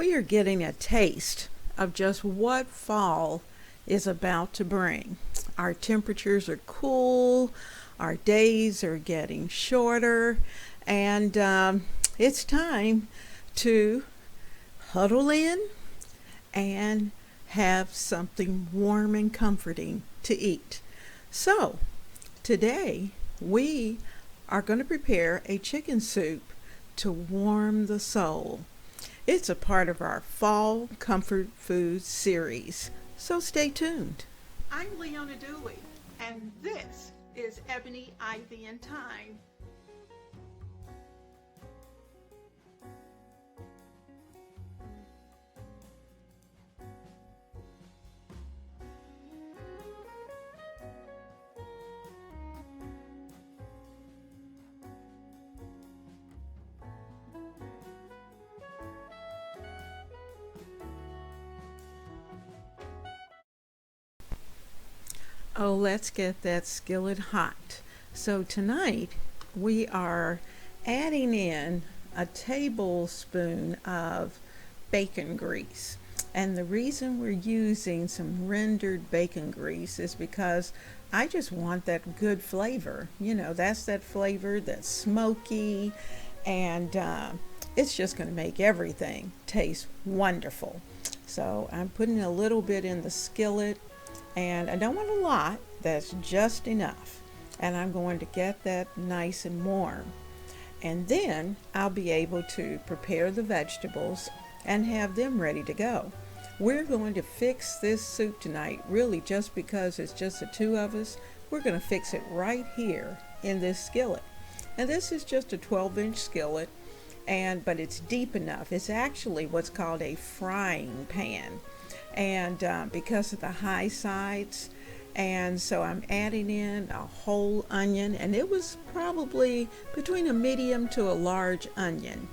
we are getting a taste of just what fall is about to bring. Our temperatures are cool, our days are getting shorter, and it's time to huddle in and have something warm and comforting to eat. So, today we are going to prepare a chicken soup to warm the soul. It's a part of our Fall Comfort Food series, so stay tuned. I'm Leona Dooley, and this is Ebony, Ivy, and Thyme. Oh, let's get that skillet hot. So tonight we are adding in a tablespoon of bacon grease. And the reason we're using some rendered bacon grease is because I just want that good flavor. You know, that's that flavor that's smoky, and it's just going to make everything taste wonderful. So I'm putting a little bit in the skillet, and I don't want a lot, that's just enough. And I'm going to get that nice and warm. And then I'll be able to prepare the vegetables and have them ready to go. We're going to fix this soup tonight, really just because it's just the two of us. We're going to fix it right here in this skillet. And this is just a 12-inch skillet, but it's deep enough. It's actually what's called a frying pan. And because of the high sides, and so I'm adding in a whole onion, and it was probably between a medium to a large onion.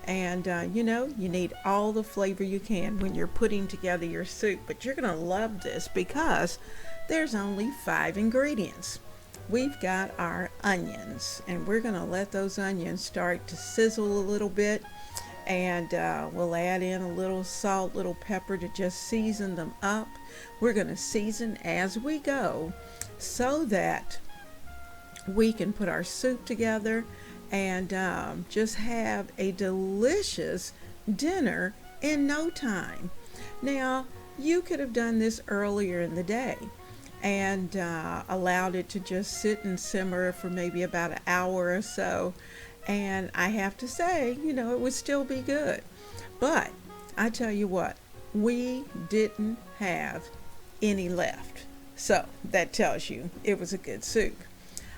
And you know, you need all the flavor you can when you're putting together your soup, but you're gonna love this because there's only 5 ingredients. We've got our onions, and we're gonna let those onions start to sizzle a little bit, and we'll add in a little salt, little pepper to just season them up. We're going to season as we go so that we can put our soup together and just have a delicious dinner in no time. Now, you could have done this earlier in the day and allowed it to just sit and simmer for maybe about an hour or so. And I have to say, you know, it would still be good. But I tell you what, we didn't have any left. So that tells you it was a good soup.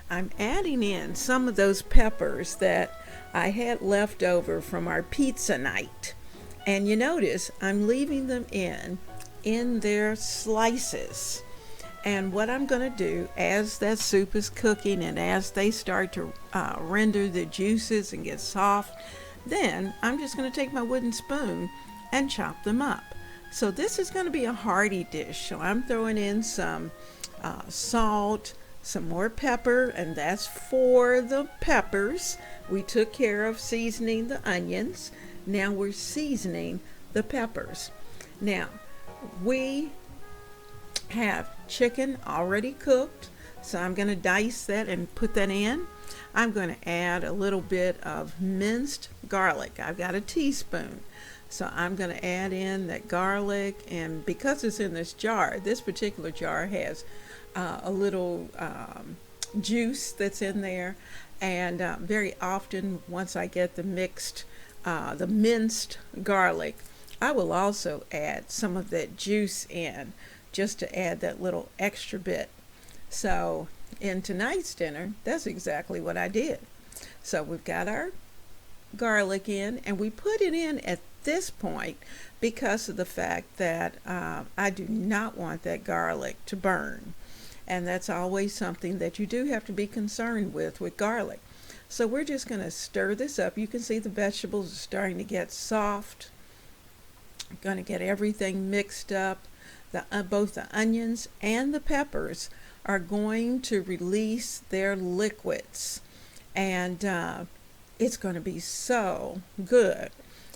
I'm adding in some of those peppers that I had left over from our pizza night. And you notice I'm leaving them in their slices. And what I'm going to do as that soup is cooking and as they start to render the juices and get soft, then I'm just going to take my wooden spoon and chop them up. So this is going to be a hearty dish. So I'm throwing in some salt, some more pepper, and that's for the peppers. We took care of seasoning the onions. Now we're seasoning the peppers. Now, we have chicken already cooked, so I'm going to dice that and put that in. I'm going to add a little bit of minced garlic. I've got a teaspoon, so I'm going to add in that garlic, and because it's in this jar, this particular jar has a little juice that's in there, and very often once I get the minced garlic, I will also add some of that juice in, just to add that little extra bit. So in tonight's dinner, that's exactly what I did. So we've got our garlic in, and we put it in at this point because of the fact that I do not want that garlic to burn. And that's always something that you do have to be concerned with garlic. So we're just going to stir this up. You can see the vegetables are starting to get soft. I'm going to get everything mixed up. Both the onions and the peppers are going to release their liquids, and it's going to be so good.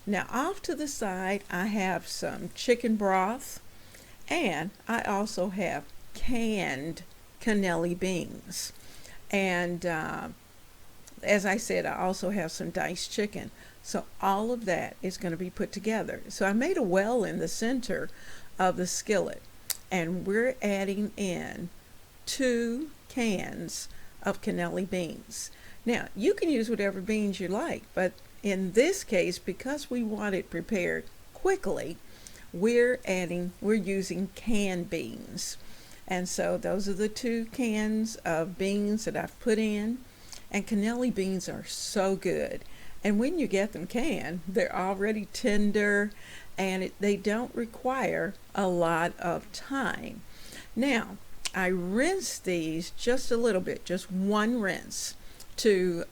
Now off to the side I have some chicken broth, and I also have canned cannelli beans. And as I said, I also have some diced chicken. So all of that is going to be put together. So I made a well in the center of the skillet, and we're adding in 2 cans of cannelli beans. Now, you can use whatever beans you like, but in this case, because we want it prepared quickly, we're using canned beans. And so those are the 2 cans of beans that I've put in. And cannelli beans are so good. And when you get them canned, they're already tender, and they don't require a lot of time. Now, I rinse these just a little bit, just one rinse, to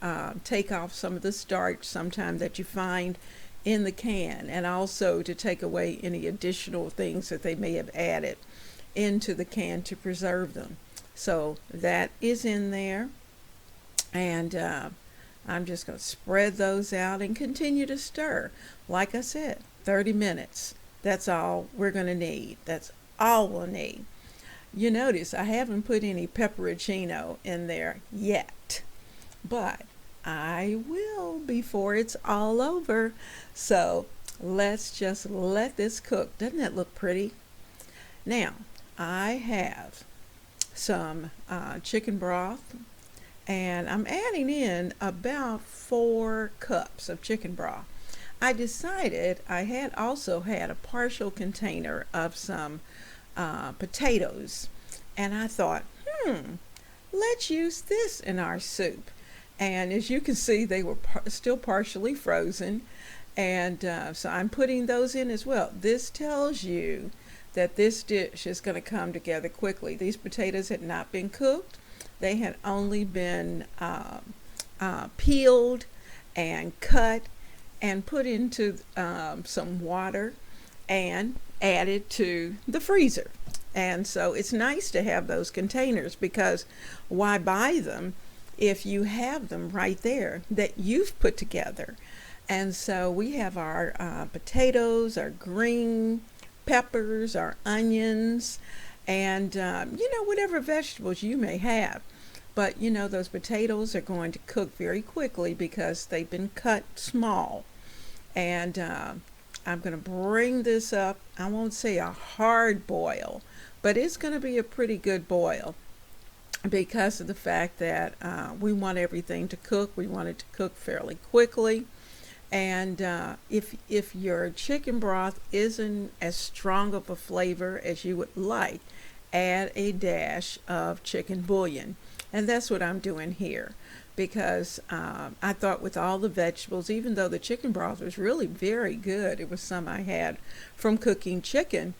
take off some of the starch sometime that you find in the can, and also to take away any additional things that they may have added into the can to preserve them. So that is in there, and I'm just going to spread those out and continue to stir. Like I said, 30 minutes. That's all we're going to need. That's all we'll need. You notice I haven't put any pepperoncino in there yet, but I will before it's all over. So let's just let this cook. Doesn't that look pretty? Now, I have some chicken broth, and I'm adding in about 4 cups of chicken broth. I decided I had also had a partial container of some potatoes, and I thought, let's use this in our soup. And as you can see, they were still partially frozen, and so I'm putting those in as well. This tells you that this dish is going to come together quickly. These potatoes had not been cooked. They had only been peeled and cut and put into some water and added to the freezer. And so it's nice to have those containers, because why buy them if you have them right there that you've put together? And so we have our potatoes, our green peppers, our onions, and whatever vegetables you may have. But those potatoes are going to cook very quickly because they've been cut small. And I'm going to bring this up. I won't say a hard boil, but it's going to be a pretty good boil, because of the fact that we want everything to cook. We want it to cook fairly quickly. And if your chicken broth isn't as strong of a flavor as you would like, add a dash of chicken bouillon. And that's what I'm doing here, because I thought with all the vegetables, even though the chicken broth was really very good, it was some I had from cooking chicken,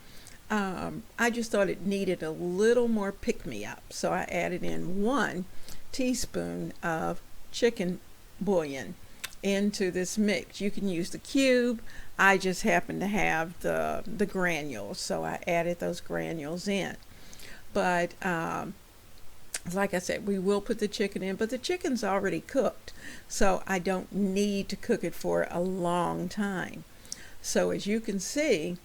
I just thought it needed a little more pick-me-up. So I added in 1 teaspoon of chicken bouillon into this mix. You can use the cube. I just happen to have the granules, so I added those granules in. But like I said, we will put the chicken in, but the chicken's already cooked, so I don't need to cook it for a long time. So as you can see,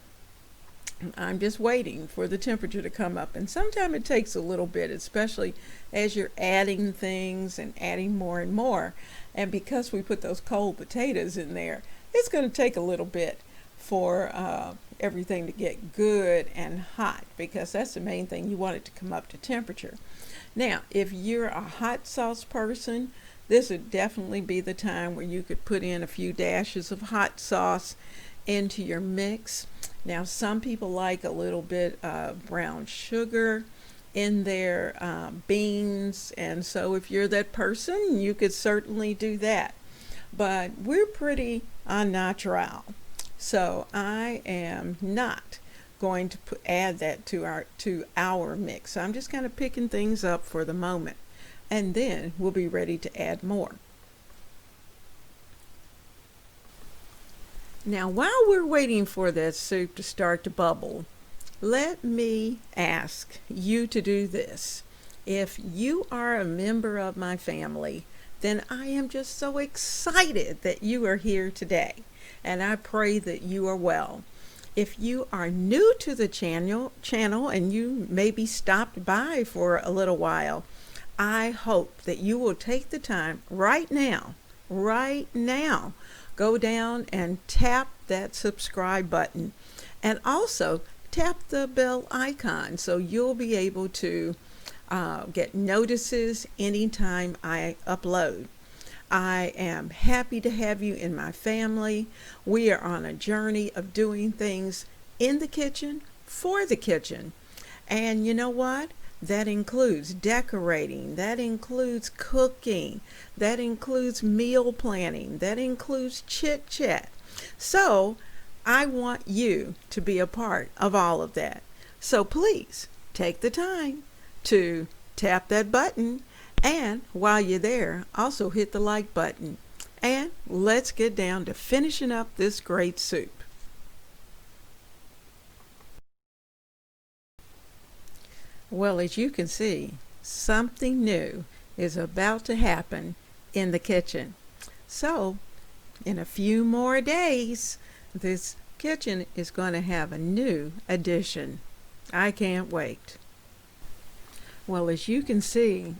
I'm just waiting for the temperature to come up, and sometimes it takes a little bit, especially as you're adding things and adding more and more. And because we put those cold potatoes in there, it's going to take a little bit for everything to get good and hot, because that's the main thing. You want it to come up to temperature. Now, if you're a hot sauce person, this would definitely be the time where you could put in a few dashes of hot sauce into your mix. Now, some people like a little bit of brown sugar in their beans, and so if you're that person, you could certainly do that. But we're pretty natural, so I am not going to add that to our mix. So I'm just kind of picking things up for the moment, and then we'll be ready to add more. Now, while we're waiting for that soup to start to bubble, let me ask you to do this. If you are a member of my family, then I am just so excited that you are here today. and I pray that you are well. If you are new to the channel and you maybe stopped by for a little while, I hope that you will take the time right now, go down and tap that subscribe button, and also tap the bell icon so you'll be able to get notices anytime I upload. I am happy to have you in my family. We are on a journey of doing things in the kitchen for the kitchen. And you know what? That includes decorating, that includes cooking, that includes meal planning, that includes chit chat. So I want you to be a part of all of that. So please take the time to tap that button, and while you're there, also hit the like button. And let's get down to finishing up this great soup. Well, as you can see, something new is about to happen in the kitchen. So, in a few more days, this kitchen is going to have a new addition. I can't wait. Well, as you can see,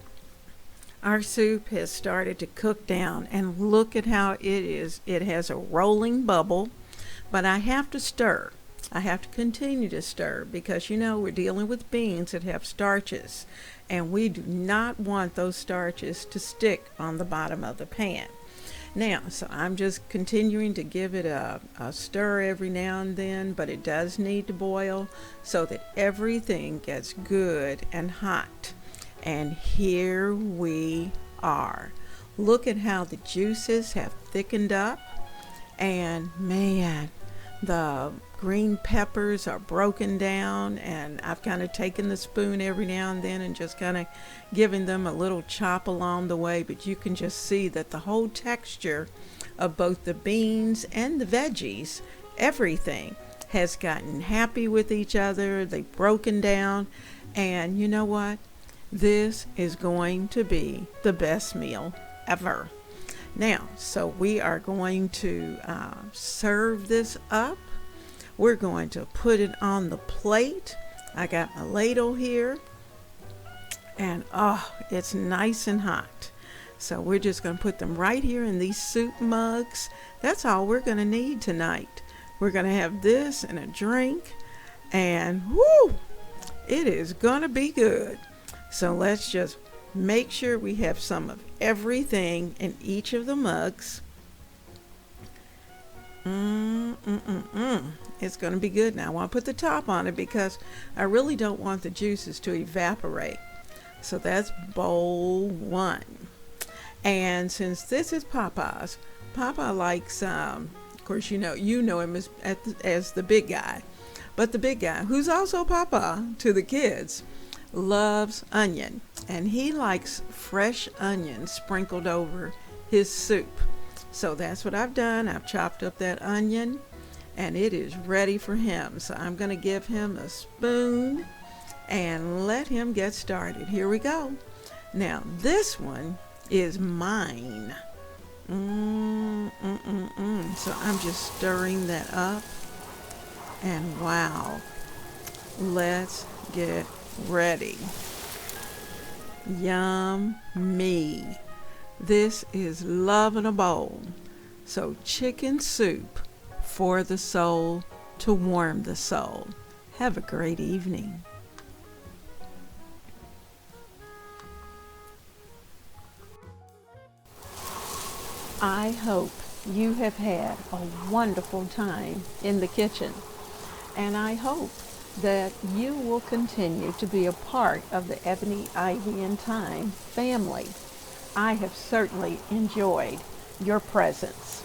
our soup has started to cook down, and look at how it is. It has a rolling bubble, but I have to stir. I have to continue to stir because we're dealing with beans that have starches, and we do not want those starches to stick on the bottom of the pan. Now, so I'm just continuing to give it a stir every now and then, but it does need to boil so that everything gets good and hot. And here we are. Look at how the juices have thickened up, and man, the green peppers are broken down, and I've kind of taken the spoon every now and then and just kind of giving them a little chop along the way, but you can just see that the whole texture of both the beans and the veggies, everything has gotten happy with each other. They've broken down, and you know what? This is going to be the best meal ever. Now, so we are going to serve this up. We're going to put it on the plate. I got my ladle here, and it's nice and hot. So we're just going to put them right here in these soup mugs. That's all we're going to need tonight. We're going to have this and a drink, and whoo, it is going to be good. So let's just make sure we have some of everything in each of the mugs. It's going to be good. Now I want to put the top on it because I really don't want the juices to evaporate. So that's bowl one. And since this is Papa's, Papa likes, of course, you know him as the big guy. But the big guy, who's also Papa to the kids, loves onion, and he likes fresh onion sprinkled over his soup. So that's what I've done. I've chopped up that onion, and it is ready for him. So I'm going to give him a spoon and let him get started. Here we go. Now this one is mine. So I'm just stirring that up, and wow, let's get ready. Yummy. This is love in a bowl. So chicken soup for the soul, to warm the soul. Have a great evening. I hope you have had a wonderful time in the kitchen, and I hope that you will continue to be a part of the Ebony, Ivy, and Thyme family. I have certainly enjoyed your presence.